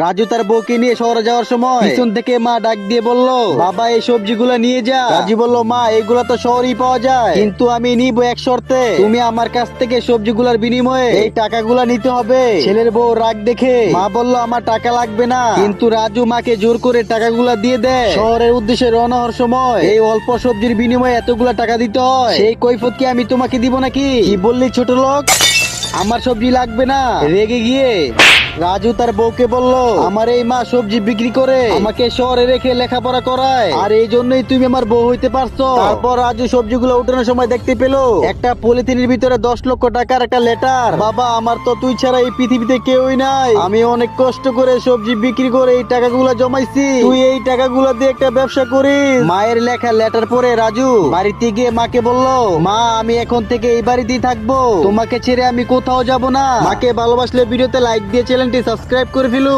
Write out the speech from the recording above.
রাজু তার বউকে নিয়ে শহরে যাওয়ার সময় পিছন থেকে মা ডাক দিয়ে বলল, বাবা এই সবজিগুলো নিয়ে যা। রাজু বলল, মা এগুলা তো শহরেই পাওয়া যায়, কিন্তু আমি নিব এক শর্তে, তুমি আমার কাছ থেকে সবজিগুলার বিনিময়ে এই টাকাগুলা নিতে হবে। ছেলের বউ রাগ দেখে মা বলল, আমার টাকা লাগবে না, কিন্তু রাজু মাকে জোর করে টাকাগুলা দিয়ে দেয়। শহরের উদ্দেশ্যে রওনা হওয়ার সময় এই অল্প সবজির বিনিময়ে এতগুলা টাকা দিতে হয়, সেই কৈফত কি আমি তোমাকে দিব নাকি? কি বললি ছোট লোক, আমার সবজি লাগবে না? রেগে গিয়ে রাজু তার বউকে বলল, আমার এই মা সবজি বিক্রি করে আমাকে শহরে রেখে লেখাপড়া করায়, আর এই জন্যই তুমি আমার বউ হইতে পারছো। তারপর রাজু সবজিগুলো উঠানোর সময় দেখতে পেল একটা পলিথিনের ভিতরে 10 লক্ষ টাকার একটা লেটার। বাবা, আমার তো তুই ছাড়া এই পৃথিবীতে কেউই নাই, আমি অনেক কষ্ট করে সবজি বিক্রি করে এই টাকাগুলো জমাইছি, তুই এই টাকাগুলো দিয়ে একটা ব্যবসা করিস। মায়ের লেখা লেটার পড়ে রাজু বাড়িতে গিয়ে মাকে বলল, মা আমি এখন থেকে এই বাড়িতেই থাকবো, তোমাকে ছেড়ে আমি কোথাও যাব না। মাকে ভালোবাসলে ভিডিওতে লাইক দিয়ে চ্যানেলটি সাবস্ক্রাইব করে ফেলুন।